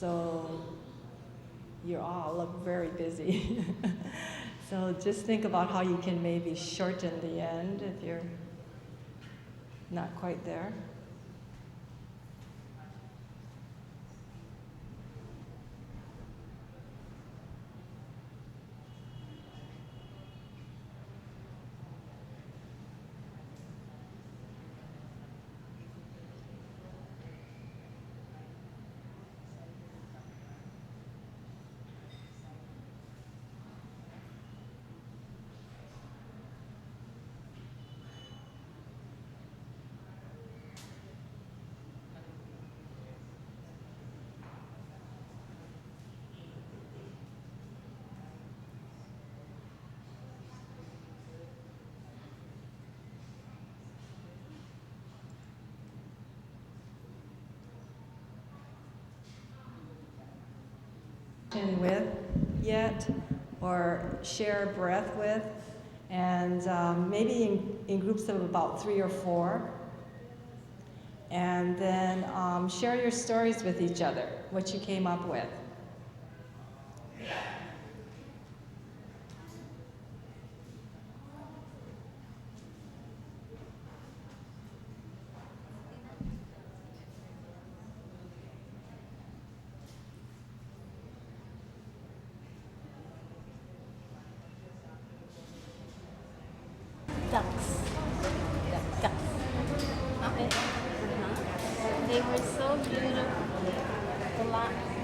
So you all look very busy. So just think about how you can maybe shorten the end if you're not quite there. With yet, or share breath with, and maybe in groups of about 3 or 4, and then share your stories with each other, what you came up with. Ducks. Ducks. Okay. They were so beautiful.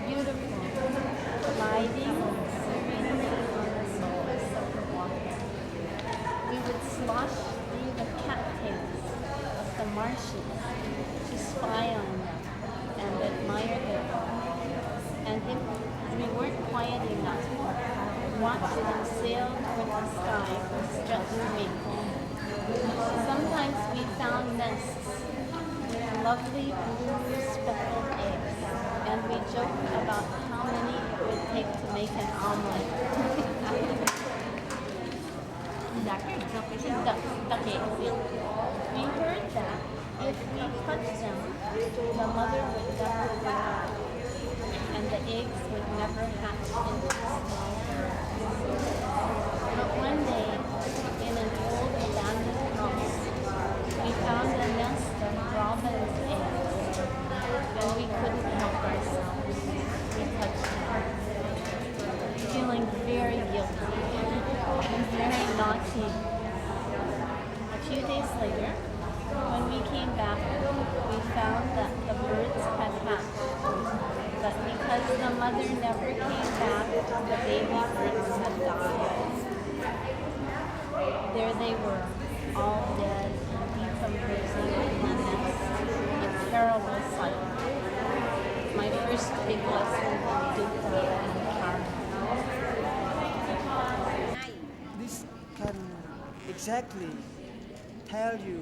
Beautiful. Gliding serenely on the surface of the water. We would slosh through the cattails of the marshes to spy on them and admire them. And if we weren't quiet enough, watch them sail toward the sky with stretched wings. Sometimes we found nests with lovely blue speckled eggs, and we joked about how many it would take to make an omelet. Duck eggs. We heard that if we touched them, the mother would never die, and the eggs would never hatch into small birds. But one day, in an old abandoned house, we found a nest of robin's eggs, and we couldn't help ourselves. We touched them, feeling very guilty and very naughty. A few days later, when we came back, we found that the birds had hatched. But because the mother never came back, the baby birds had died. There they were, all dead and decomposing in the nest. A terrible sight. My first big lesson in dukkha and karma. This can exactly tell you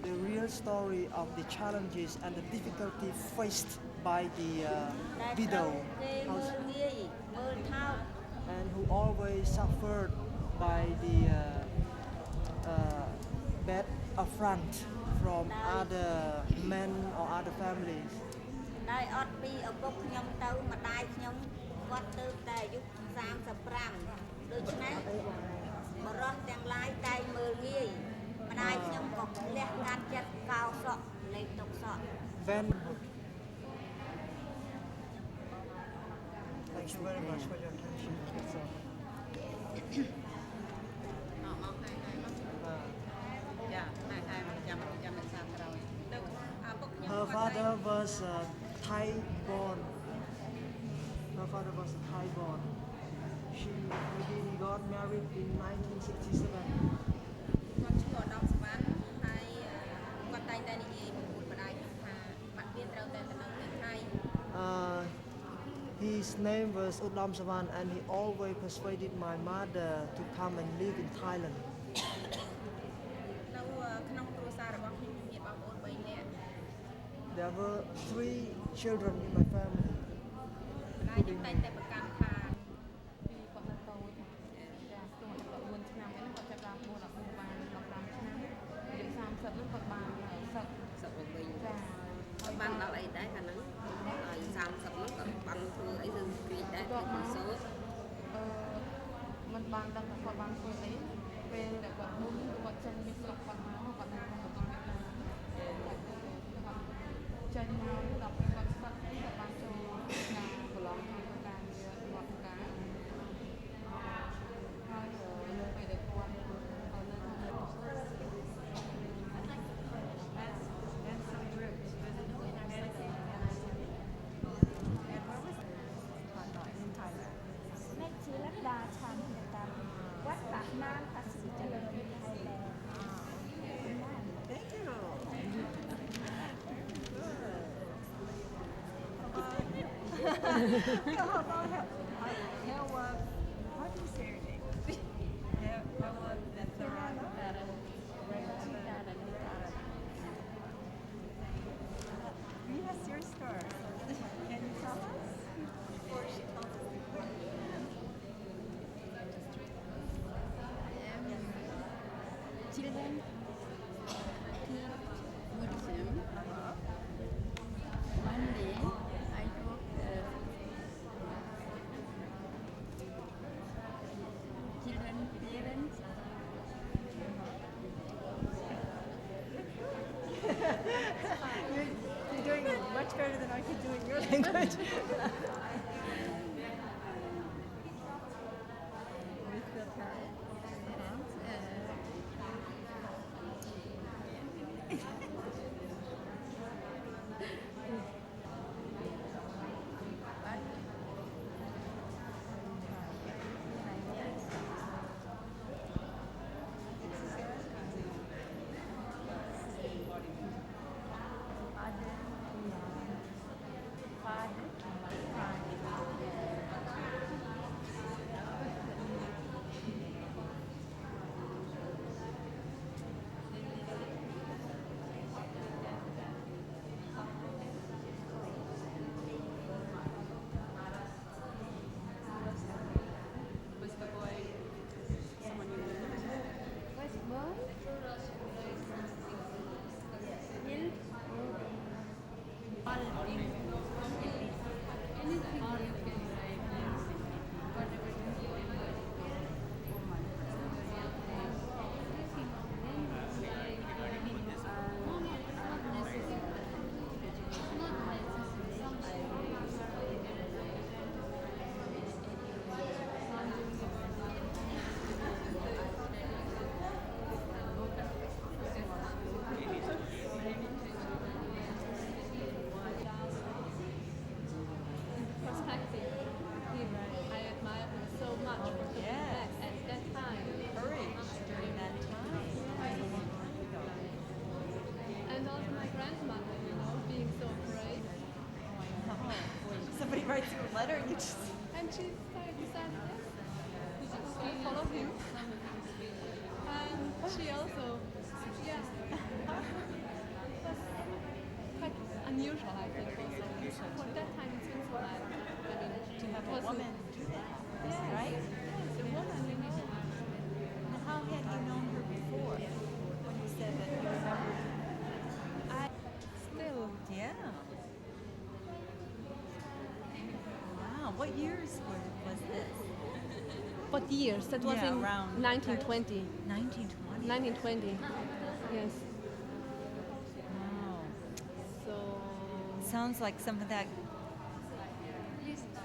the real story of the challenges and the difficulty faced by the widow and who always suffered by the bad affront from other men or other families. When thank you very much for your attention. Her father was Thai born. Her father was Thai born. He got married in 1967. His name was Udam Savan, and he always persuaded my mother to come and live in Thailand. There were 3 children in my family. Including me. គាត់មកមិនបានដឹងថាគាត់បានធ្វើអីពេលដែលគាត់មុនគាត់ចេញពីស្រុកគាត់មកគាត់នៅក្នុងប្រទេសវៀតណាមចេញមកដល់ពេលគាត់ស្គាល់គាត់បានចូលឆ្នាំប្រឡងក្នុងការងាររបស់ការហើយនៅពេលដែលគាត់នៅក្នុង แม่ชื่อลัดดาชันนะครับวัดปากน้ำภาษีเจริญไทยแลนด์ Thank you. How about how do you say your name? Yes, your story. Can you tell us before she tells us the question? Children teach Buddhism. One day I took children parents. You're doing it much better than I could do in your language. With the parents. Perspective. I admire him so much for the Yes. at that time. Courage during that time. And also my grandmother, being so brave. Somebody writes you a letter and you just... And she decided yes, we follow him. And she also, yeah, was quite unusual, I think, also. For that time in Switzerland, To have a was woman do that, yes, right? Yes, a woman, And how had you known her before? When you said that you remembered... Still, Yeah. Wow, what years was this? what years? That was Yeah, in around 1920. 1920. 1920, yes. Wow. So, Sounds like some of that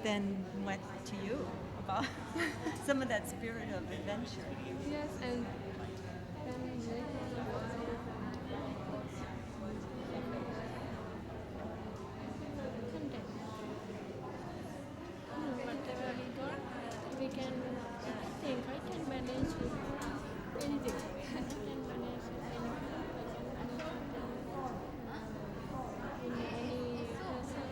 then went to you about some of that spirit of adventure. yes, and then later whatever we got, we can think I can manage with anything. I can manage with anything. In any person.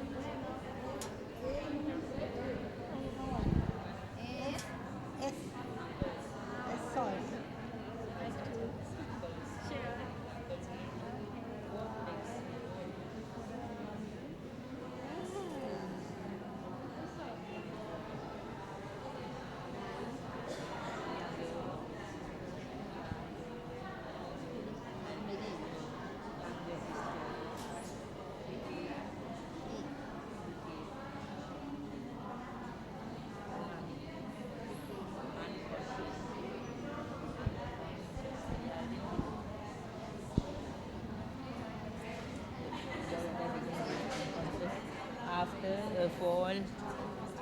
Sorry.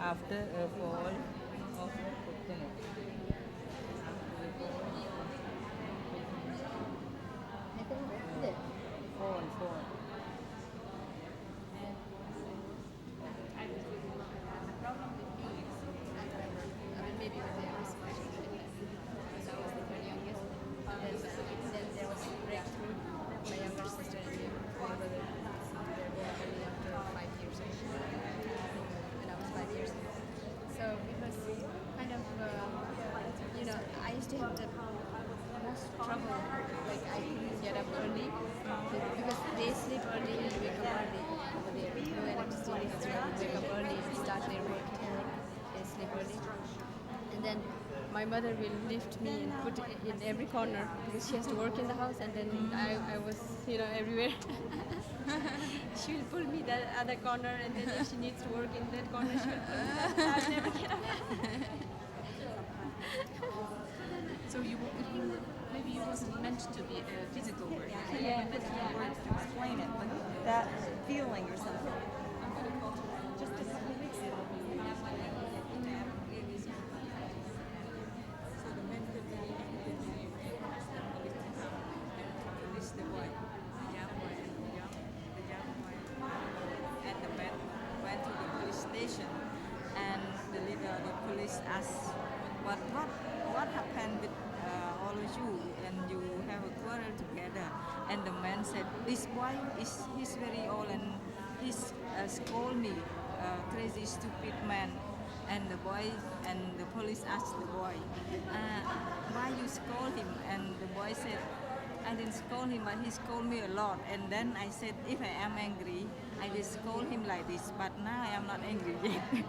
after a fall of a coconut. After the fall. The problem with me is, I remember, maybe it was the first question because I was the third youngest. Then there was a breakthrough. My younger sister and my brother, they were only after 5 years old when I was 5 years old. So it was kind of, I used to have the most trouble. Like I couldn't get up early because they sleep early and wake up early over there. No electricity, that's why they wake up early and start their work. They sleep early. And then my mother will lift me and put it in every corner because she has to work in the house, and then I was, everywhere. She will pull me that other corner, and then if she needs to work in that corner, she will pull me that. I'll never get up. So maybe you wasn't meant to be a physical word. Yeah. Words to explain it, but that feeling or something. Just a couple of weeks ago. So the men could be anything the boy, the young boy, and the man went to the police station, and the leader of the police asked, what happened with all of you, and you have a quarrel together? And the man said, this boy he's very old, and he's scold me, crazy stupid man. And the boy and the police asked the boy, why you scold him? And the boy said, I didn't scold him, but he scolded me a lot. And then I said, if I am angry, I will scold him like this. But now I am not angry yet.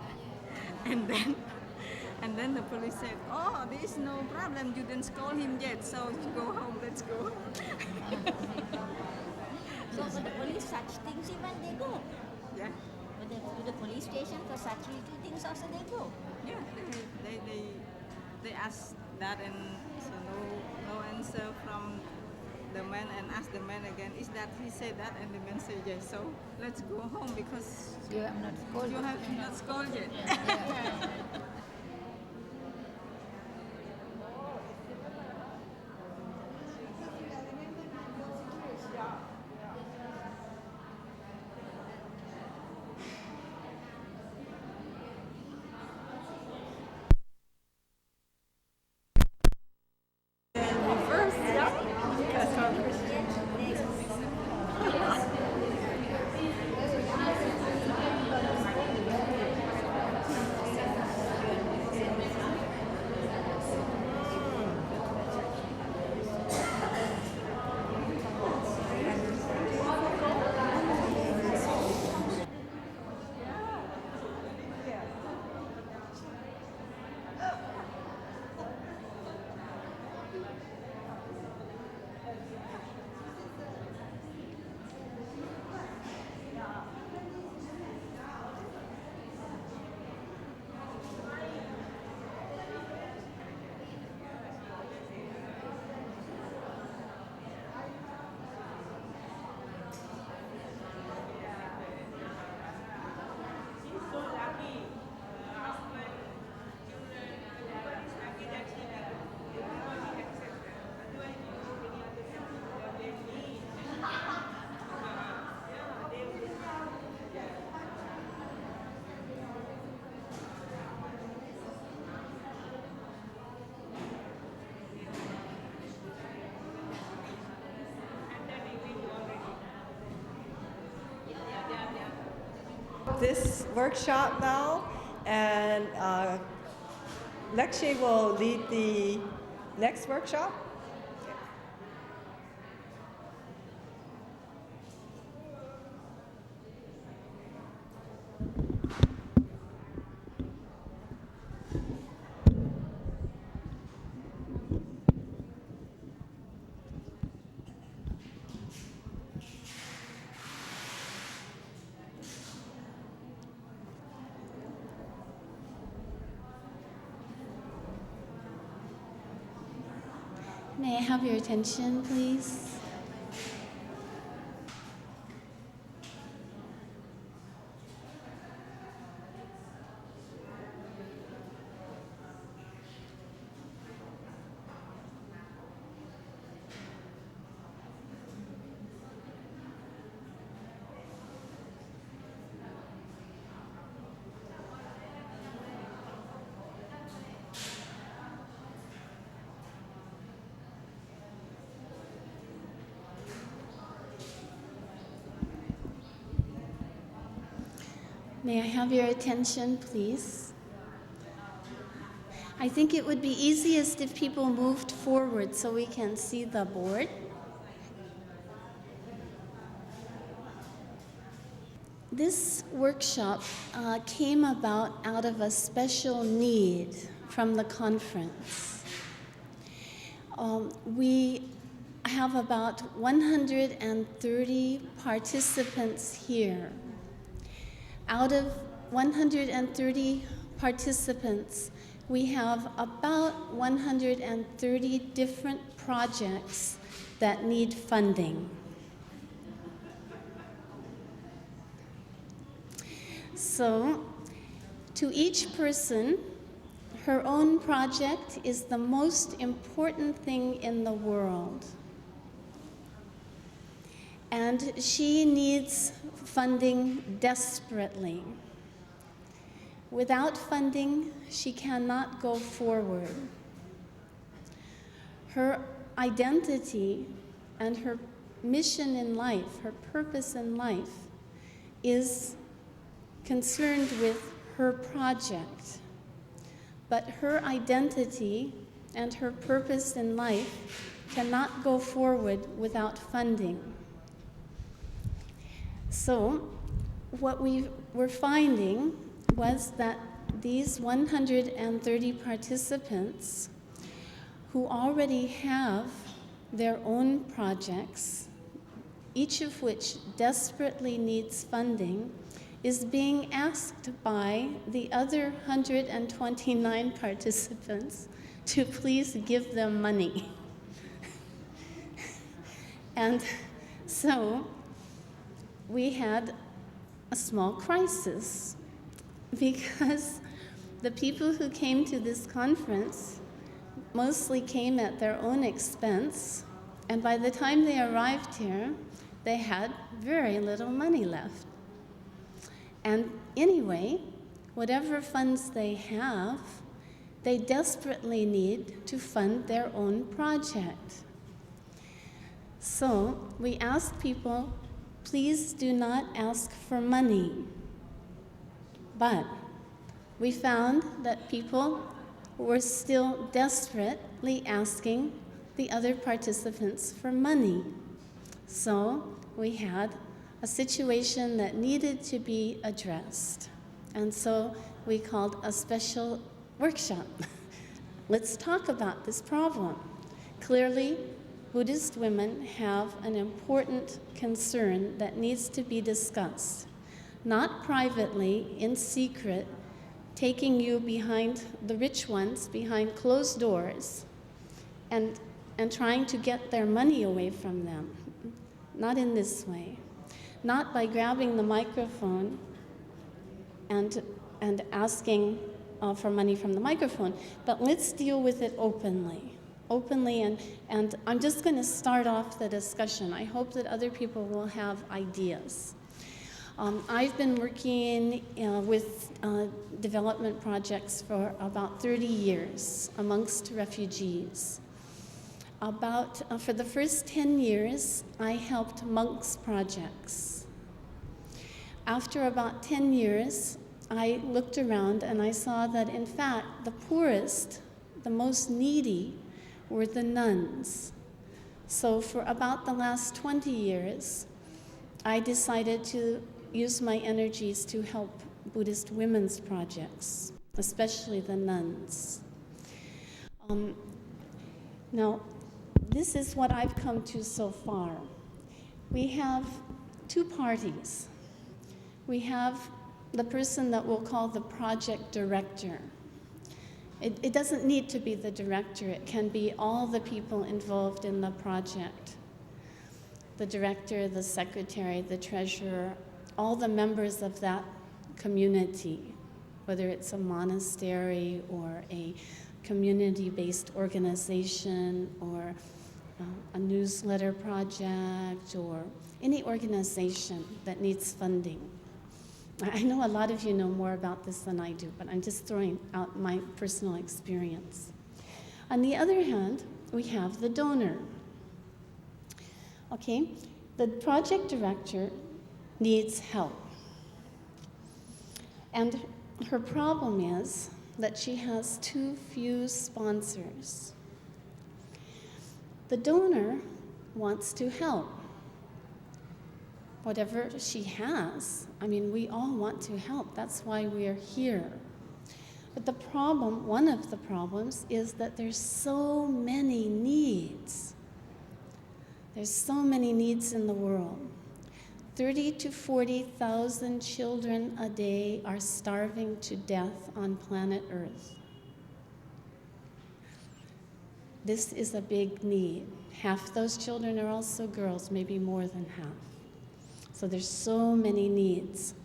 and then the police said, oh, there is no problem. You didn't scold him yet, so you go home. Let's go. So for the police, such things even they go. Yeah. To the police station for such little things also they go. Yeah. They asked that, and so no answer from the man, and ask the man again, is that he said that? And the man said yes. So let's go home because You have not scolded. you have not scolded yet. This workshop now, and Lexi will lead the next workshop. May I have your attention, please? May I have your attention, please? I think it would be easiest if people moved forward so we can see the board. This workshop came about out of a special need from the conference. We have about 130 participants here. Out of 130 participants, we have about 130 different projects that need funding. So, to each person, her own project is the most important thing in the world. And she needs funding desperately. Without funding, she cannot go forward. Her identity and her mission in life, her purpose in life, is concerned with her project. But her identity and her purpose in life cannot go forward without funding. So, what we were finding was that these 130 participants who already have their own projects, each of which desperately needs funding, is being asked by the other 129 participants to please give them money. And so we had a small crisis because the people who came to this conference mostly came at their own expense, and by the time they arrived here, they had very little money left. And anyway, whatever funds they have, they desperately need to fund their own project. So we asked people, please do not ask for money. But we found that people were still desperately asking the other participants for money. So we had a situation that needed to be addressed. And so we called a special workshop. Let's talk about this problem. Clearly, Buddhist women have an important concern that needs to be discussed, not privately, in secret, taking you behind the rich ones, behind closed doors, and trying to get their money away from them. Not in this way. Not by grabbing the microphone and asking for money from the microphone, but let's deal with it openly, and I'm just going to start off the discussion. I hope that other people will have ideas. I've been working with development projects for about 30 years amongst refugees. For the first 10 years, I helped monks' projects. After about 10 years, I looked around and I saw that, in fact, the poorest, the most needy, were the nuns. So for about the last 20 years, I decided to use my energies to help Buddhist women's projects, especially the nuns. Now, this is what I've come to so far. We have two parties. We have the person that we'll call the project director. It doesn't need to be the director. It can be all the people involved in the project. The director, the secretary, the treasurer, all the members of that community, whether it's a monastery or a community-based organization or a newsletter project or any organization that needs funding. I know a lot of you know more about this than I do, but I'm just throwing out my personal experience. On the other hand, we have the donor. Okay, the project director needs help. And her problem is that she has too few sponsors. The donor wants to help. Whatever she has, I mean, we all want to help. That's why we're here. But the problem, one of the problems, is that there's so many needs. There's so many needs in the world. 30 to 40,000 children a day are starving to death on planet Earth. This is a big need. Half those children are also girls, maybe more than half. So there's so many needs.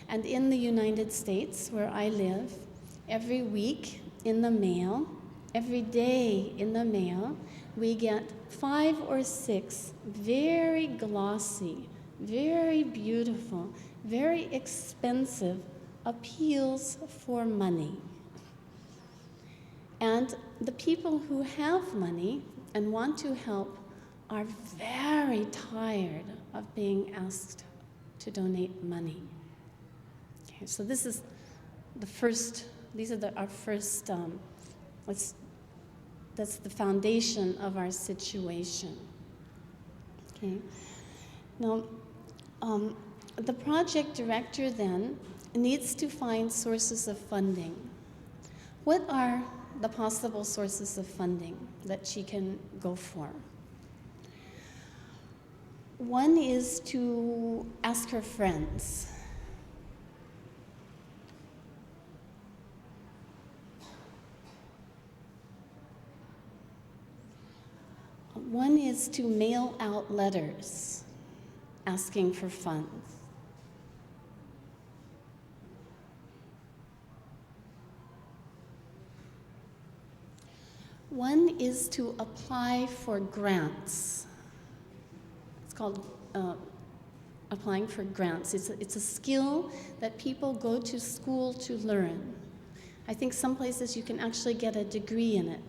And in the United States, where I live, every week in the mail, every day in the mail, we get 5 or 6 very glossy, very beautiful, very expensive appeals for money. And the people who have money and want to help are very tired of being asked to donate money. Okay, so this is the first, these are our first, that's the foundation of our situation. Okay. Now, the project director then needs to find sources of funding. What are the possible sources of funding that she can go for? One is to ask her friends. One is to mail out letters asking for funds. One is to apply for grants. It's called applying for grants. It's a skill that people go to school to learn. I think some places you can actually get a degree in it.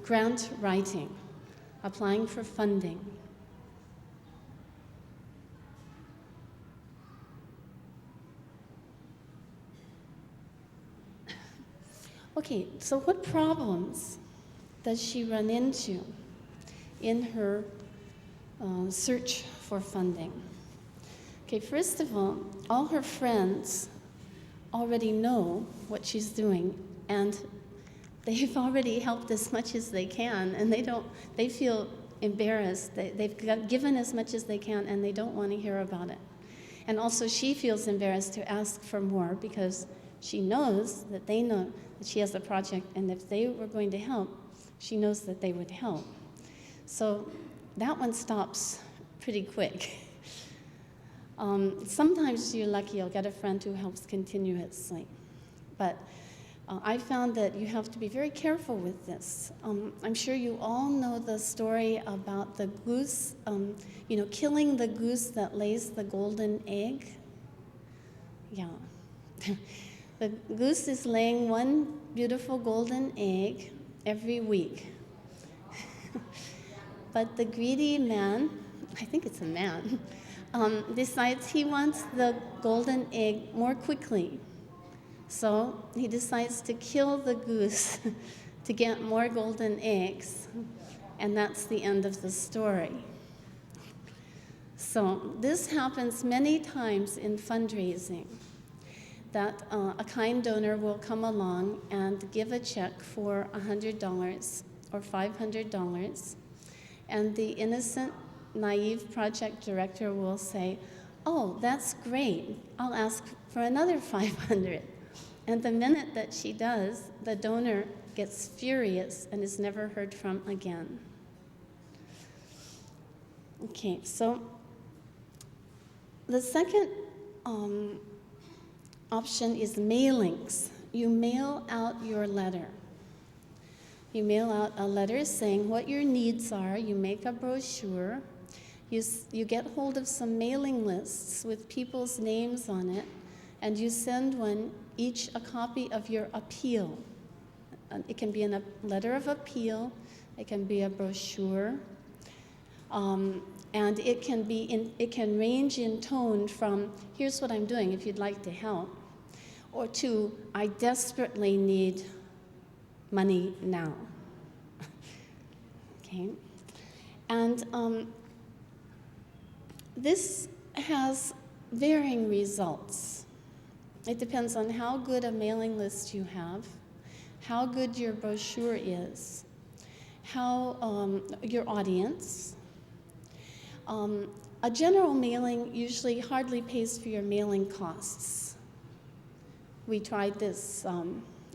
Grant writing, applying for funding. Okay, so what problems does she run into in her search for funding? Okay, first of all her friends already know what she's doing, and they've already helped as much as they can, and they feel embarrassed. They've given as much as they can, and they don't want to hear about it. And also she feels embarrassed to ask for more because she knows that they know that she has a project, and if they were going to help, she knows that they would help. So that one stops pretty quick. Sometimes you're lucky, you'll get a friend who helps continuously. But I found that you have to be very careful with this. I'm sure you all know the story about the goose, killing the goose that lays the golden egg. Yeah. The goose is laying one beautiful golden egg every week. But the greedy man, I think it's a man, decides he wants the golden egg more quickly. So he decides to kill the goose to get more golden eggs, and that's the end of the story. So this happens many times in fundraising, that a kind donor will come along and give a check for $100 or $500, and the innocent, naive project director will say, "Oh, that's great, I'll ask for another $500. And the minute that she does, the donor gets furious and is never heard from again. Okay, so the second option is mailings. You mail out your letter. You mail out a letter saying what your needs are. You make a brochure. You get hold of some mailing lists with people's names on it, and you send each a copy of your appeal. It can be a letter of appeal. It can be a brochure. And it can range in tone from, here's what I'm doing if you'd like to help, or to, I desperately need money now. Okay? And this has varying results. It depends on how good a mailing list you have, how good your brochure is, how your audience. A general mailing usually hardly pays for your mailing costs. We tried this,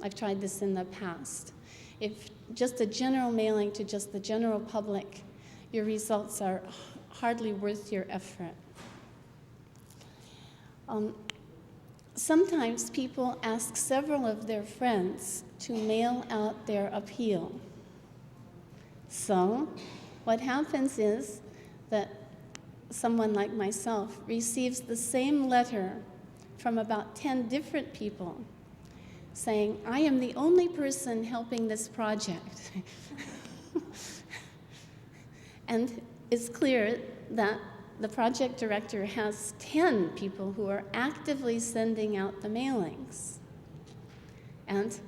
I've tried this in the past. If just a general mailing to just the general public, your results are hardly worth your effort. Sometimes people ask several of their friends to mail out their appeal. So what happens is that someone like myself receives the same letter from about 10 different people saying, I am the only person helping this project. And it's clear that the project director has 10 people who are actively sending out the mailings. And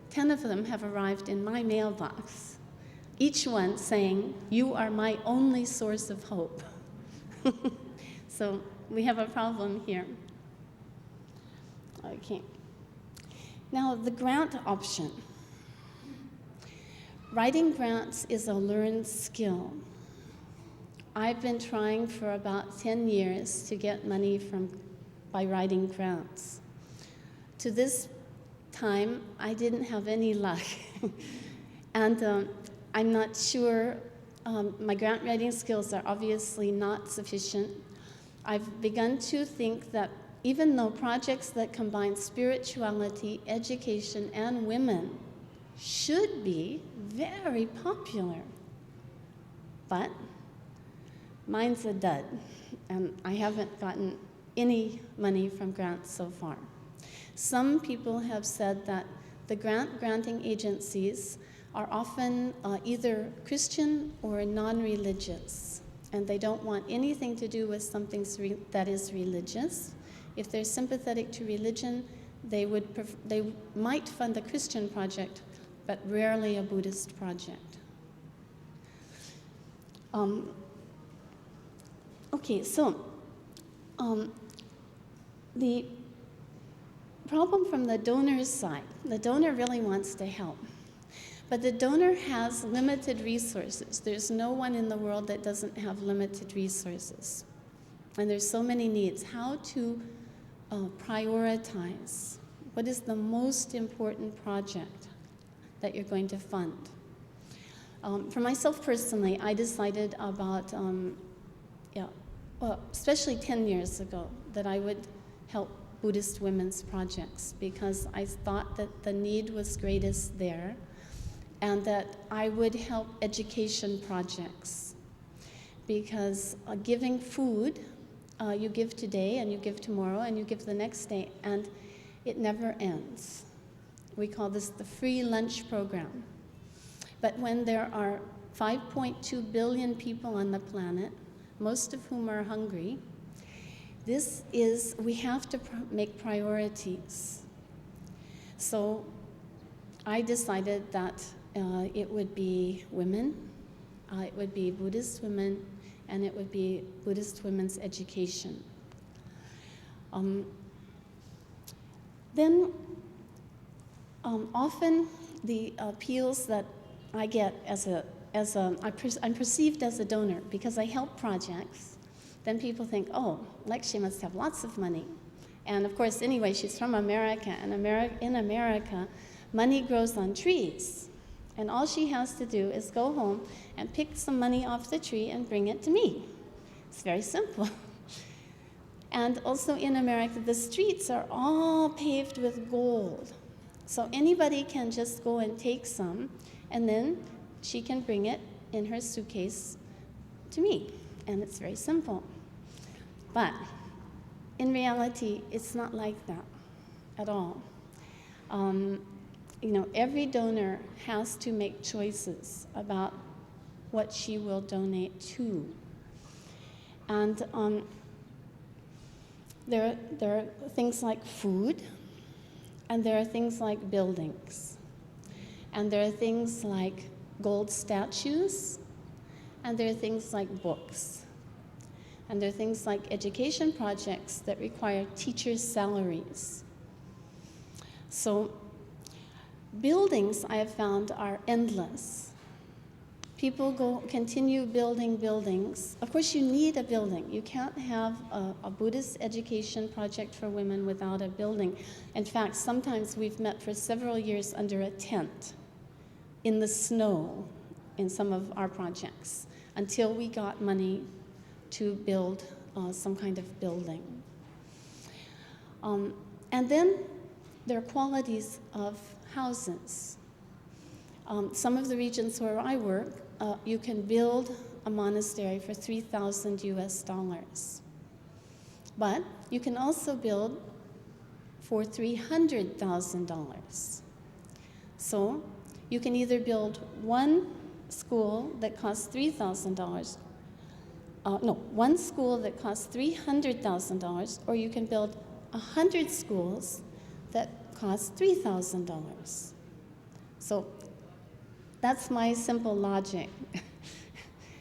10 of them have arrived in my mailbox, each one saying, you are my only source of hope. So we have a problem here. Okay. Now, the grant option. Writing grants is a learned skill. I've been trying for about 10 years to get money by writing grants. To this time, I didn't have any luck. And I'm not sure, my grant writing skills are obviously not sufficient. I've begun to think that even though projects that combine spirituality, education, and women should be very popular, but mine's a dud, and I haven't gotten any money from grants so far. Some people have said that the granting agencies are often either Christian or non-religious, and they don't want anything to do with something that is religious. If they're sympathetic to religion, they might fund a Christian project, but rarely a Buddhist project. Okay, so the problem from the donor's side, the donor really wants to help, but the donor has limited resources. There's no one in the world that doesn't have limited resources. And there's so many needs. How to prioritize what is the most important project that you're going to fund. For myself personally, I decided about, especially 10 years ago, that I would help Buddhist women's projects because I thought that the need was greatest there and that I would help education projects because giving food, you give today and you give tomorrow and you give the next day, and it never ends. We call this the free lunch program. But when there are 5.2 billion people on the planet, most of whom are hungry, we have to make priorities. So I decided that it would be women, it would be Buddhist women, and it would be Buddhist women's education. Then often the appeals that I get I'm perceived as a donor because I help projects. Then people think, oh, Lexi must have lots of money. And of course, anyway, she's from America, and in America, money grows on trees. And all she has to do is go home and pick some money off the tree and bring it to me. It's very simple. And also in America, the streets are all paved with gold. So anybody can just go and take some, and then she can bring it in her suitcase to me. And it's very simple. But in reality, it's not like that at all. Every donor has to make choices about what she will donate to. And there are things like food, and there are things like buildings, and there are things like gold statues, and there are things like books, and there are things like education projects that require teachers' salaries. So buildings, I have found, are endless. People continue building buildings. Of course, you need a building. You can't have a Buddhist education project for women without a building. In fact, sometimes we've met for several years under a tent in the snow in some of our projects until we got money to build some kind of building. And then there are qualities of houses. Some of the regions where I work, you can build a monastery for $3,000 US. But you can also build for $300,000. So you can either build one school that costs $3,000, one school that costs $300,000, or you can build 100 schools that cost $3,000. So that's my simple logic.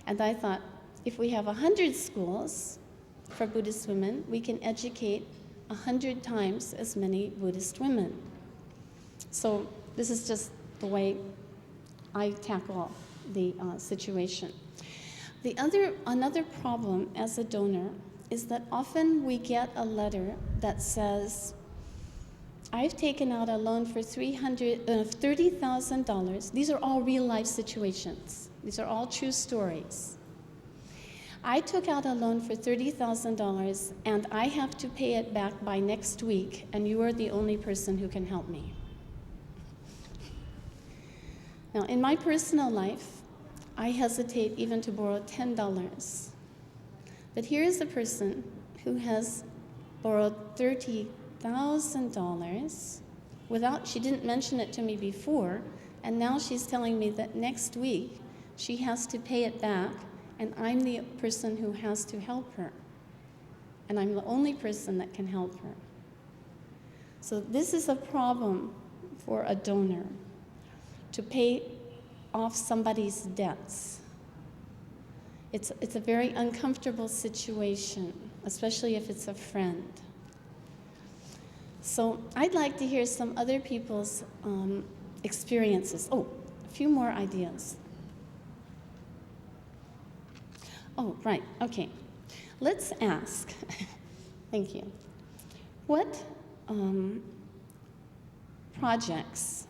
And I thought, if we have 100 schools for Buddhist women, we can educate 100 times as many Buddhist women. So this is just the way I tackle the situation. Another problem as a donor is that often we get a letter that says, I've taken out a loan for $30,000. These are all real life situations. These are all true stories. I took out a loan for $30,000 and I have to pay it back by next week, and you are the only person who can help me. Now, in my personal life, I hesitate even to borrow $10. But here is a person who has borrowed $30,000 without, she didn't mention it to me before, and now she's telling me that next week she has to pay it back, and I'm the person who has to help her. And I'm the only person that can help her. So this is a problem for a donor, to pay off somebody's debts. It's a very uncomfortable situation, especially if it's a friend. So I'd like to hear some other people's experiences. Oh, a few more ideas. Oh, right, okay. Let's ask, thank you, what projects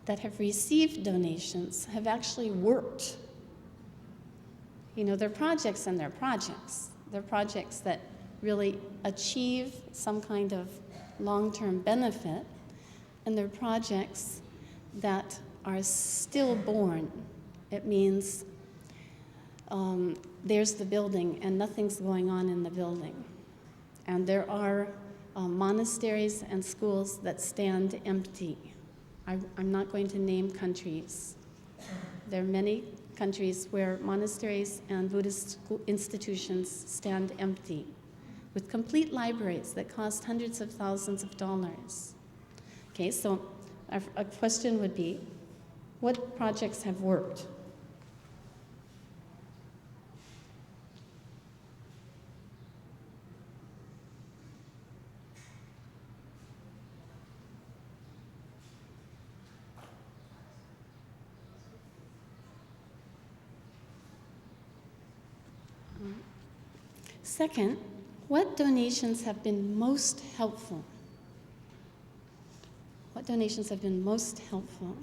that have received donations have actually worked? You know, they're projects and they're projects. They're projects that really achieve some kind of long-term benefit, and they're projects that are stillborn. It means there's the building and nothing's going on in the building. And there are monasteries and schools that stand empty. I'm not going to name countries. There are many countries where monasteries and Buddhist institutions stand empty, with complete libraries that cost hundreds of thousands of dollars. Okay, so a question would be, what projects have worked? Second, what donations have been most helpful? What donations have been most helpful?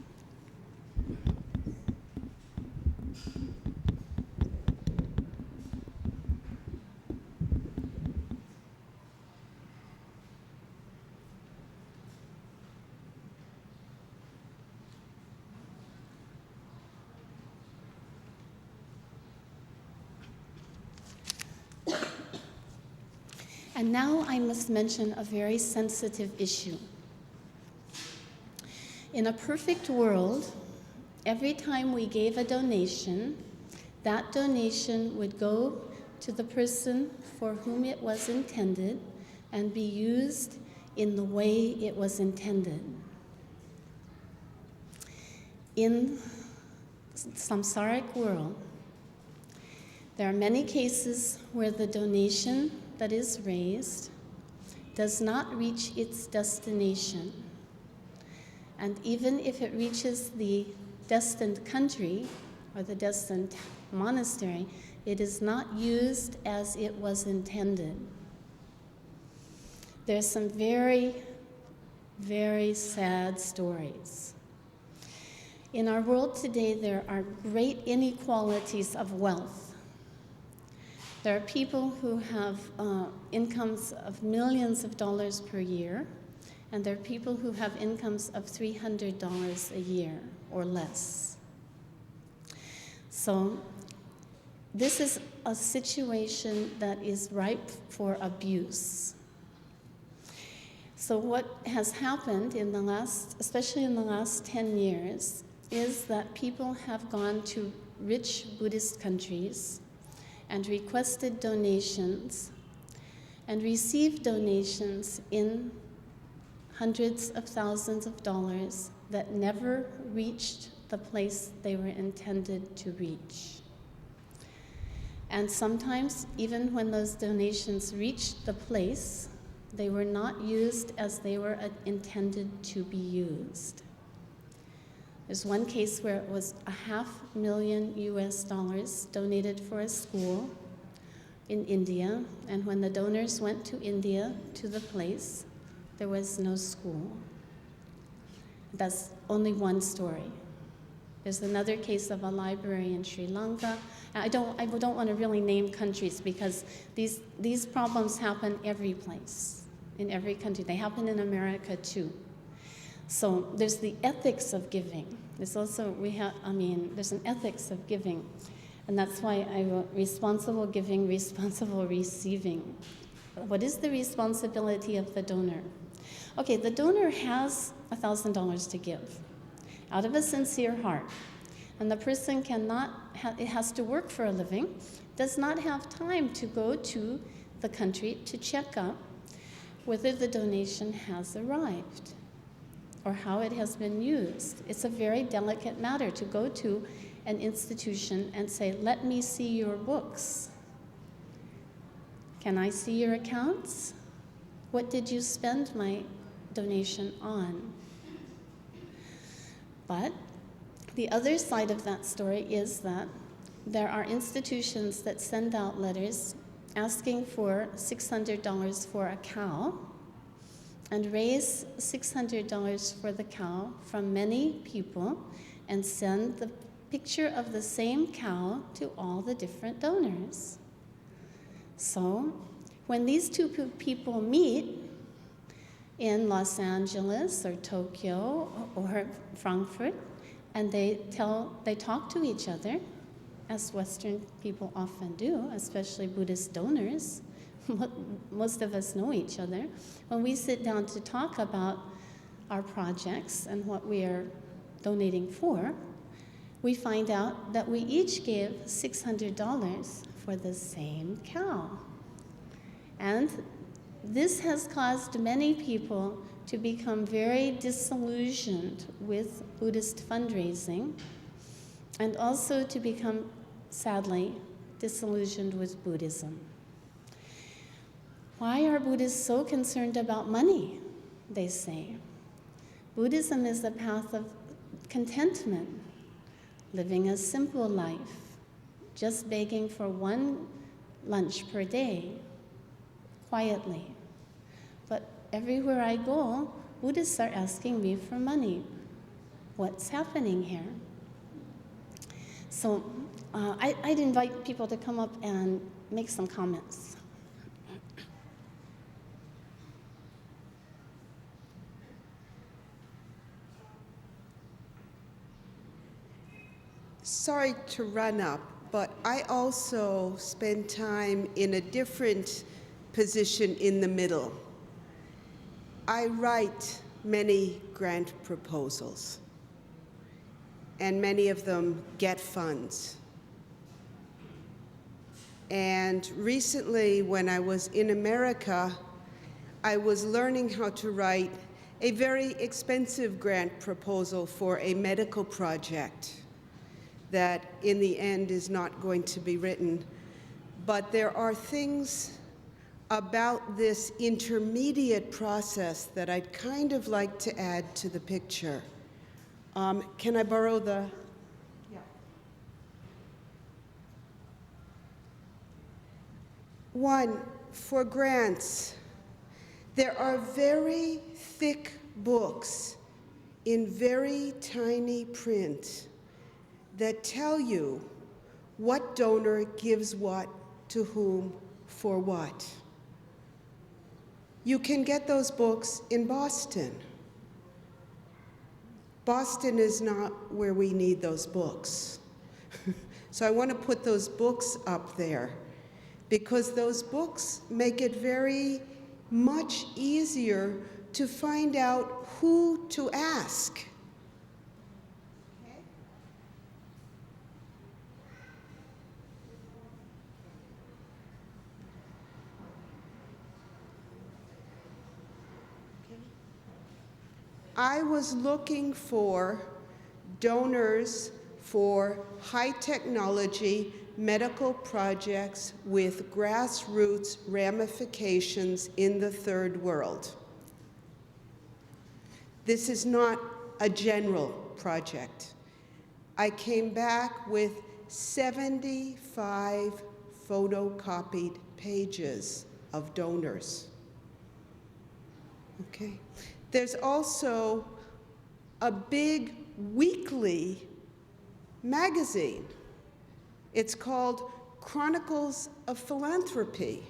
And now I must mention a very sensitive issue. In a perfect world, every time we gave a donation, that donation would go to the person for whom it was intended and be used in the way it was intended. In samsaric world, there are many cases where the donation that is raised does not reach its destination. And even if it reaches the destined country or the destined monastery, it is not used as it was intended. There's some very, very sad stories. In our world today, there are great inequalities of wealth. There are people who have incomes of millions of dollars per year, and there are people who have incomes of $300 a year or less. So this is a situation that is ripe for abuse. So what has happened in the last, especially in the last 10 years, is that people have gone to rich Buddhist countries and requested donations and received donations in hundreds of thousands of dollars that never reached the place they were intended to reach. And sometimes, even when those donations reached the place, they were not used as they were intended to be used. There's one case where it was $500,000 US donated for a school in India, and when the donors went to India, to the place, there was no school. That's only one story. There's another case of a library in Sri Lanka. I don't want to really name countries because these problems happen every place, in every country. They happen in America too. So there's the ethics of giving. There's also, there's an ethics of giving. And that's why I wrote responsible giving, responsible receiving. What is the responsibility of the donor? Okay, the donor has $1,000 to give out of a sincere heart. And the person it has to work for a living, does not have time to go to the country to check up whether the donation has arrived or how it has been used. It's a very delicate matter to go to an institution and say, let me see your books. Can I see your accounts? What did you spend my donation on? But the other side of that story is that there are institutions that send out letters asking for $600 for a cow and raise $600 for the cow from many people and send the picture of the same cow to all the different donors. So when these two people meet in Los Angeles or Tokyo or Frankfurt, and they talk to each other, as Western people often do, especially Buddhist donors. Most of us know each other. When we sit down to talk about our projects and what we are donating for, we find out that we each gave $600 for the same cow. And this has caused many people to become very disillusioned with Buddhist fundraising and also to become, sadly, disillusioned with Buddhism. Why are Buddhists so concerned about money, they say? Buddhism is a path of contentment, living a simple life, just begging for one lunch per day, quietly. But everywhere I go, Buddhists are asking me for money. What's happening here? So I'd invite people to come up and make some comments. Sorry to run up, but I also spend time in a different position in the middle. I write many grant proposals, and many of them get funds. And recently, when I was in America, I was learning how to write a very expensive grant proposal for a medical project that in the end is not going to be written. But there are things about this intermediate process that I'd kind of like to add to the picture. Can I borrow the? Yeah. One, for grants, there are very thick books in very tiny print that tell you what donor gives what to whom for what. You can get those books in Boston. Boston is not where we need those books. So I want to put those books up there because those books make it very much easier to find out who to ask. I was looking for donors for high technology medical projects with grassroots ramifications in the third world. This is not a general project. I came back with 75 photocopied pages of donors. Okay. There's also a big weekly magazine. It's called Chronicles of Philanthropy.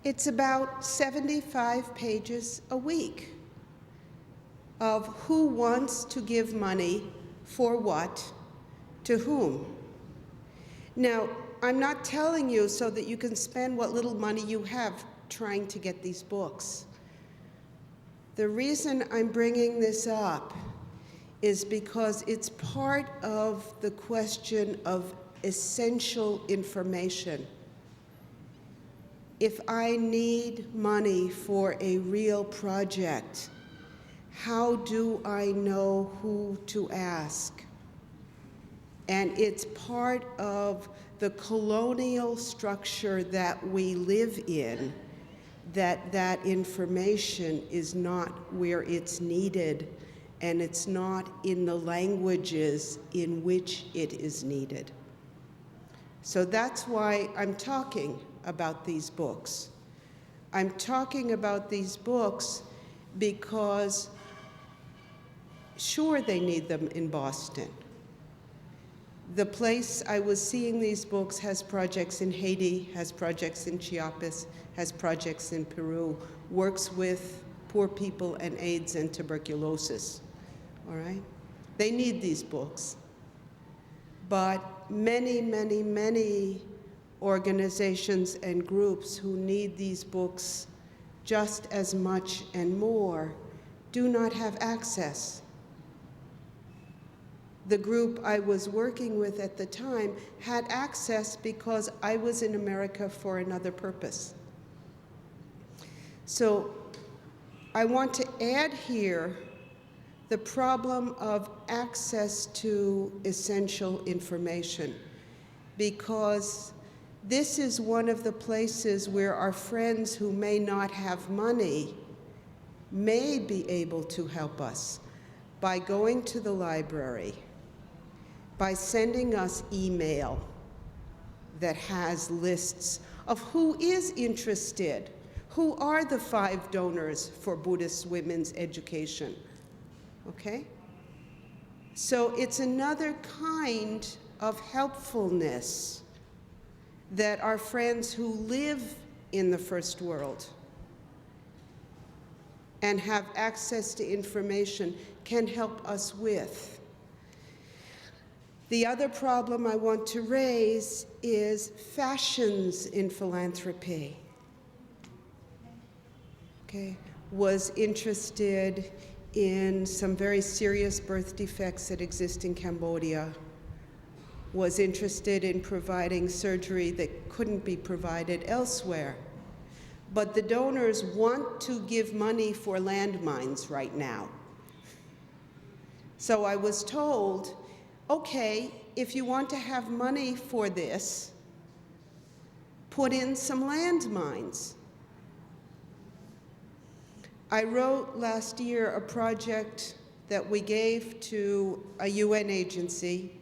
It's about 75 pages a week of who wants to give money for what to whom. Now, I'm not telling you so that you can spend what little money you have trying to get these books. The reason I'm bringing this up is because it's part of the question of essential information. If I need money for a real project, how do I know who to ask? And it's part of the colonial structure that we live in, that information is not where it's needed, and it's not in the languages in which it is needed. So that's why I'm talking about these books. I'm talking about these books because, sure, they need them in Boston. The place I was seeing these books has projects in Haiti, has projects in Chiapas, has projects in Peru, works with poor people and AIDS and tuberculosis, all right? They need these books. But many, many, many organizations and groups who need these books just as much and more do not have access. The group I was working with at the time had access because I was in America for another purpose. So I want to add here the problem of access to essential information, because this is one of the places where our friends who may not have money may be able to help us by going to the library, by sending us email that has lists of who is interested, who are the 5 donors for Buddhist women's education, okay? So it's another kind of helpfulness that our friends who live in the first world and have access to information can help us with. The other problem I want to raise is fashions in philanthropy. Okay, was interested in some very serious birth defects that exist in Cambodia, was interested in providing surgery that couldn't be provided elsewhere. But the donors want to give money for landmines right now. So I was told, okay, if you want to have money for this, put in some landmines. I wrote last year a project that we gave to a UN agency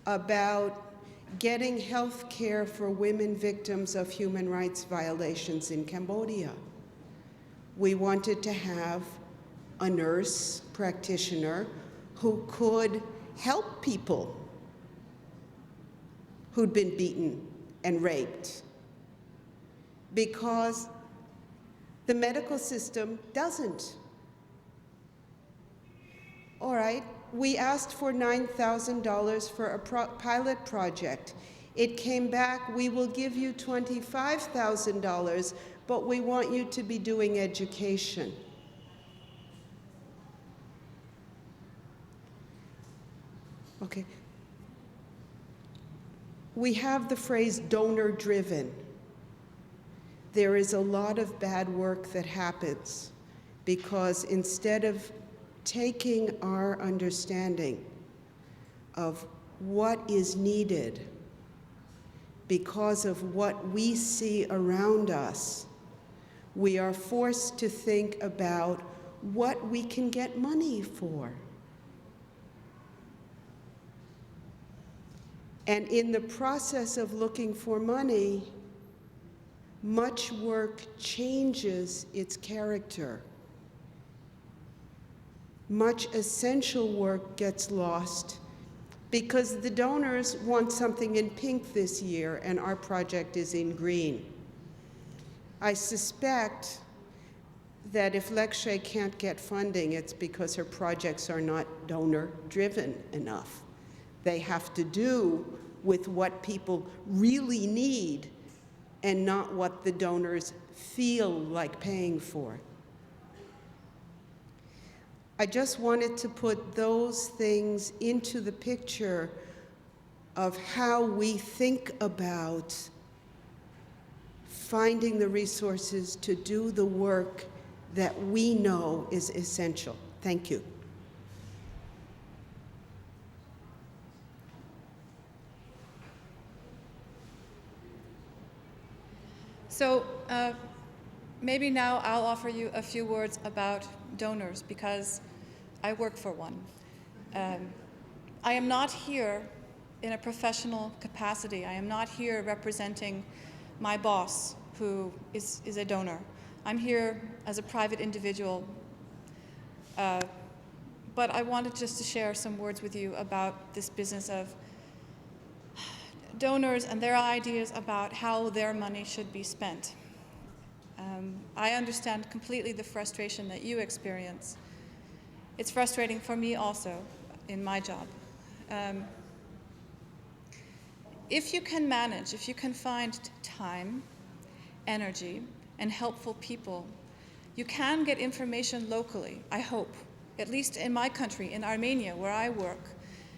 about getting health care for women victims of human rights violations in Cambodia. We wanted to have a nurse practitioner who could help people who'd been beaten and raped, because the medical system doesn't. All right, we asked for $9,000 for a pilot project. It came back, we will give you $25,000, but we want you to be doing education. Okay. We have the phrase donor-driven. There is a lot of bad work that happens because instead of taking our understanding of what is needed because of what we see around us, we are forced to think about what we can get money for. And in the process of looking for money, much work changes its character. Much essential work gets lost because the donors want something in pink this year and our project is in green. I suspect that if Lekshay can't get funding, it's because her projects are not donor-driven enough. They have to do with what people really need and not what the donors feel like paying for. I just wanted to put those things into the picture of how we think about finding the resources to do the work that we know is essential. Thank you. So maybe now I'll offer you a few words about donors because I work for one. I am not here in a professional capacity. I am not here representing my boss, who is a donor. I'm here as a private individual. But I wanted just to share some words with you about this business of donors and their ideas about how their money should be spent. I understand completely the frustration that you experience. It's frustrating for me also in my job. If you can manage, if you can find time, energy, and helpful people, you can get information locally, I hope. At least in my country, in Armenia, where I work.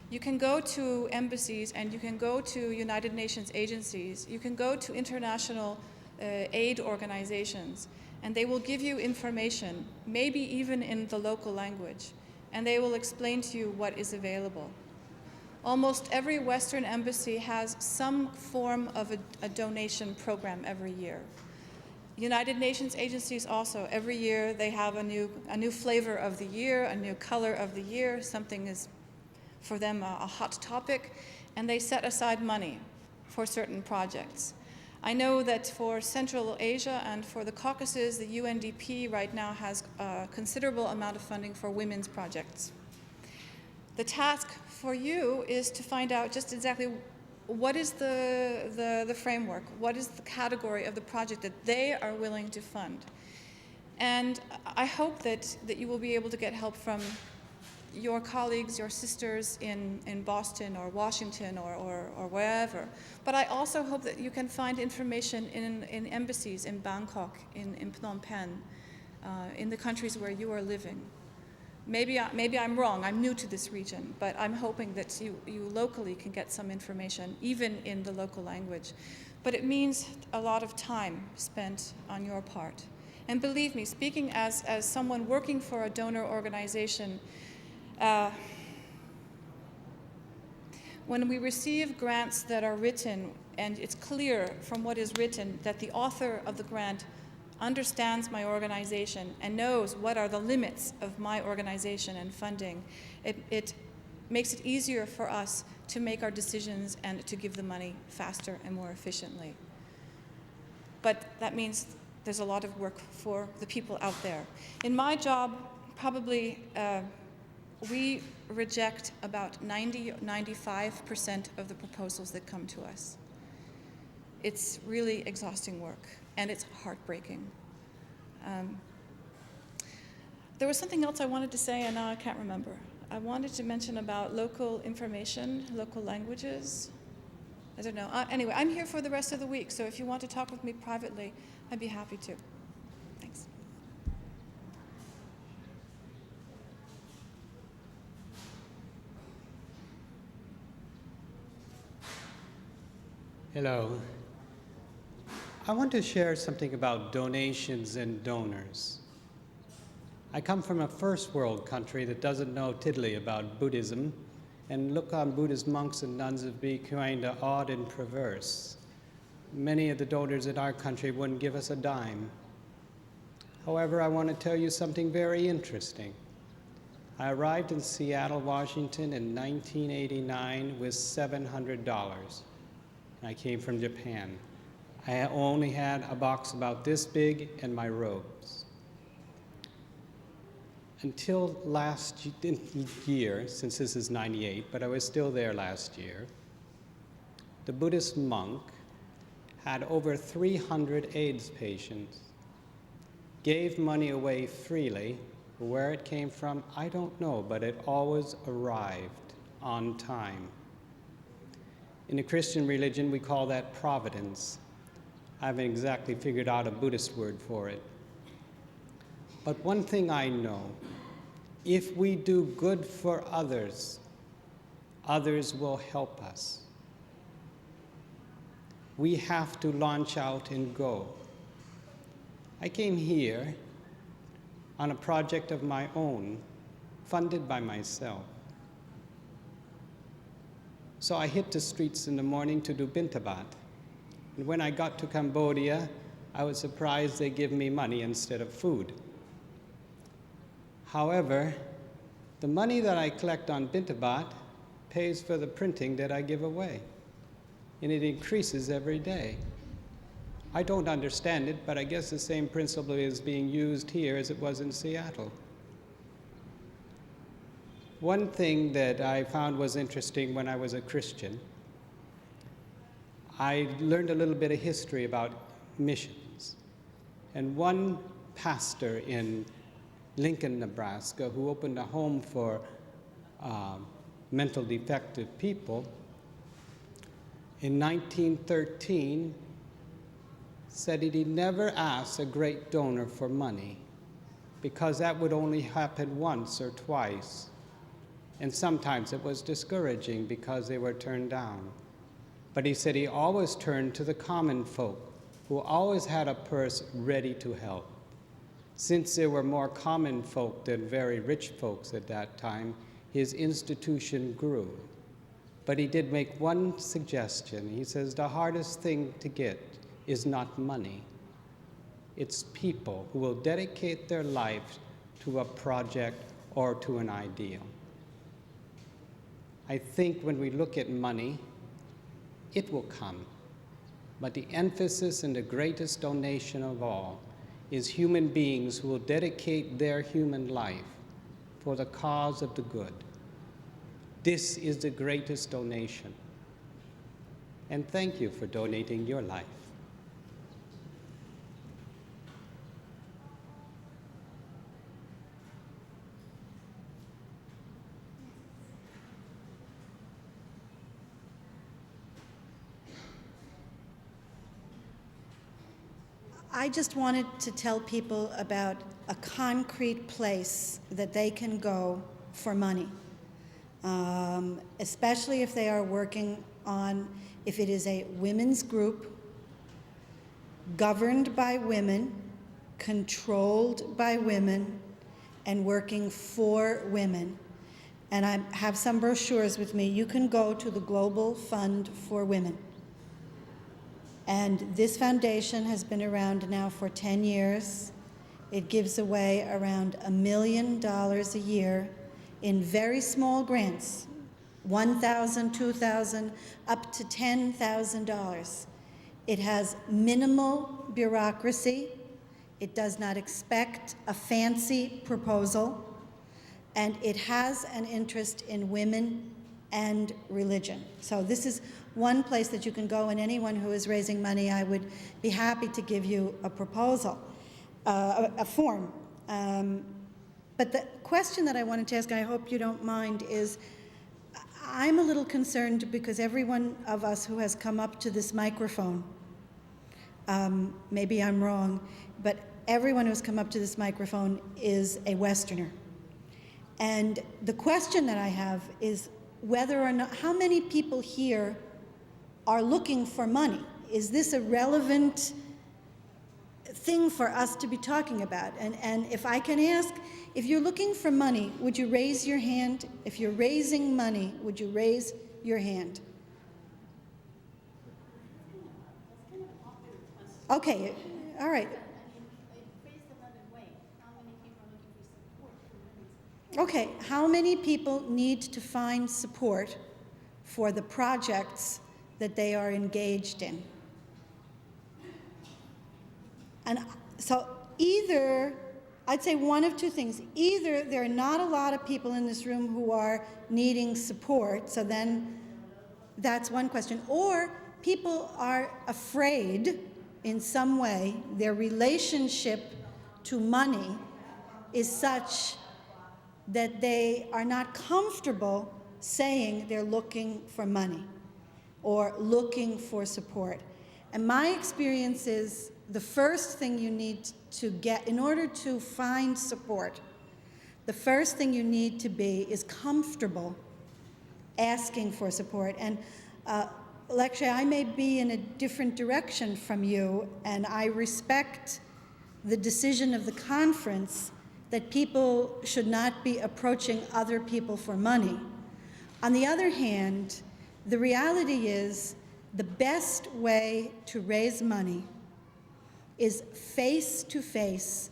You can go to embassies and you can go to United Nations agencies. You can go to international aid organizations, and they will give you information, maybe even in the local language, and they will explain to you what is available. Almost every Western embassy has some form of a donation program every year. United Nations agencies also, every year they have a new flavor of the year, a new color of the year, something is for them a hot topic, and they set aside money for certain projects. I know that for Central Asia and for the Caucasus, the UNDP right now has a considerable amount of funding for women's projects. The task for you is to find out just exactly what is the framework, what is the category of the project that they are willing to fund. And I hope that you will be able to get help from your colleagues, your sisters in Boston or Washington or wherever. But I also hope that you can find information in embassies in Bangkok, in Phnom Penh, in the countries where you are living. Maybe I'm wrong, I'm new to this region, but I'm hoping that you locally can get some information, even in the local language. But it means a lot of time spent on your part. And believe me, speaking as someone working for a donor organization, when we receive grants that are written, and it's clear from what is written that the author of the grant understands my organization and knows what are the limits of my organization and funding, it makes it easier for us to make our decisions and to give the money faster and more efficiently. But that means there's a lot of work for the people out there. In my job, probably we reject about 95% of the proposals that come to us. It's really exhausting work, and it's heartbreaking. There was something else I wanted to say, and now I can't remember. I wanted to mention about local information, local languages. I don't know. Anyway, I'm here for the rest of the week, so if you want to talk with me privately, I'd be happy to. Thanks. Hello. I want to share something about donations and donors. I come from a first world country that doesn't know tiddly about Buddhism and look on Buddhist monks and nuns as being kind of odd and perverse. Many of the donors in our country wouldn't give us a dime. However, I want to tell you something very interesting. I arrived in Seattle, Washington in 1989 with $700. I came from Japan. I only had a box about this big and my robes. Until last year, since this is 98, but I was still there last year, the Buddhist monk had over 300 AIDS patients, gave money away freely. Where it came from, I don't know, but it always arrived on time. In the Christian religion, we call that providence. I haven't exactly figured out a Buddhist word for it. But one thing I know, if we do good for others, others will help us. We have to launch out and go. I came here on a project of my own, funded by myself. So I hit the streets in the morning to do bintabat. And when I got to Cambodia, I was surprised they give me money instead of food. However, the money that I collect on bintabat pays for the printing that I give away, and it increases every day. I don't understand it, but I guess the same principle is being used here as it was in Seattle. One thing that I found was interesting when I was a Christian, I learned a little bit of history about missions. And one pastor in Lincoln, Nebraska, who opened a home for mental defective people, in 1913 said that he never asked a great donor for money because that would only happen once or twice. And sometimes it was discouraging because they were turned down. But he said he always turned to the common folk who always had a purse ready to help. Since there were more common folk than very rich folks at that time, his institution grew. But he did make one suggestion. He says the hardest thing to get is not money. It's people who will dedicate their life to a project or to an ideal. I think when we look at money, it will come. But the emphasis and the greatest donation of all is human beings who will dedicate their human life for the cause of the good. This is the greatest donation. And thank you for donating your life. I just wanted to tell people about a concrete place that they can go for money, especially if they are working on, if it is a women's group, governed by women, controlled by women, and working for women. And I have some brochures with me. You can go to the Global Fund for Women. And this foundation has been around now for 10 years. It gives away around $1 million a year in very small grants, $1,000, $2,000, up to $10,000. It has minimal bureaucracy. It does not expect a fancy proposal. And it has an interest in women and religion. So this is one place that you can go, and anyone who is raising money, I would be happy to give you a proposal, a form. But the question that I wanted to ask, I hope you don't mind, is I'm a little concerned because every one of us who has come up to this microphone, maybe I'm wrong, but everyone who's come up to this microphone is a Westerner. And the question that I have is whether or not, how many people here are looking for money? Is this a relevant thing for us to be talking about? And if I can ask, if you're looking for money, would you raise your hand? If you're raising money, would you raise your hand? Okay, all right. Okay, how many people need to find support for the projects that they are engaged in? And so either, I'd say one of two things. Either there are not a lot of people in this room who are needing support, so then that's one question. Or people are afraid in some way, their relationship to money is such that they are not comfortable saying they're looking for money or looking for support. And my experience is the first thing you need to get, in order to find support, the first thing you need to be is comfortable asking for support. And Lekshay, I may be in a different direction from you, and I respect the decision of the conference that people should not be approaching other people for money. On the other hand, the reality is the best way to raise money is face-to-face,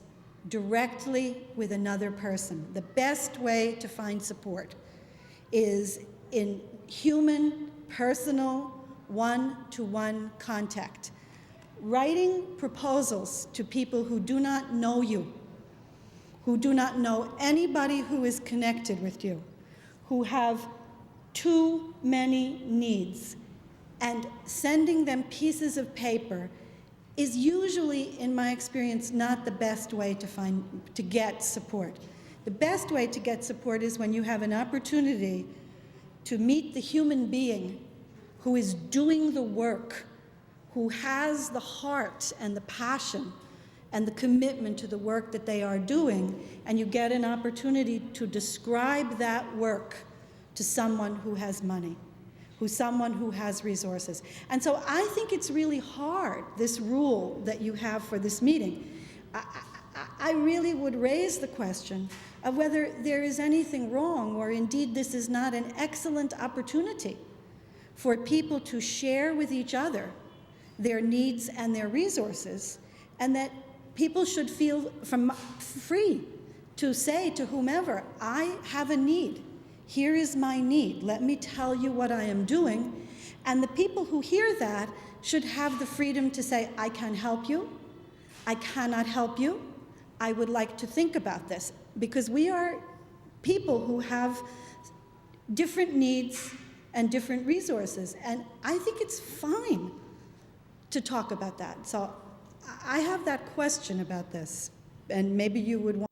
directly with another person. The best way to find support is in human, personal, one-to-one contact. Writing proposals to people who do not know you, who do not know anybody who is connected with you, who have too many needs, and sending them pieces of paper is usually, in my experience, not the best way to get support. The best way to get support is when you have an opportunity to meet the human being who is doing the work, who has the heart and the passion and the commitment to the work that they are doing, and you get an opportunity to describe that work to someone who has money, someone who has resources. And so I think it's really hard, this rule that you have for this meeting. I really would raise the question of whether there is anything wrong, or indeed this is not an excellent opportunity for people to share with each other their needs and their resources, and that people should feel free to say to whomever, I have a need. Here is my need. Let me tell you what I am doing. And the people who hear that should have the freedom to say, I can help you. I cannot help you. I would like to think about this. Because we are people who have different needs and different resources. And I think it's fine to talk about that. So I have that question about this, and maybe you would want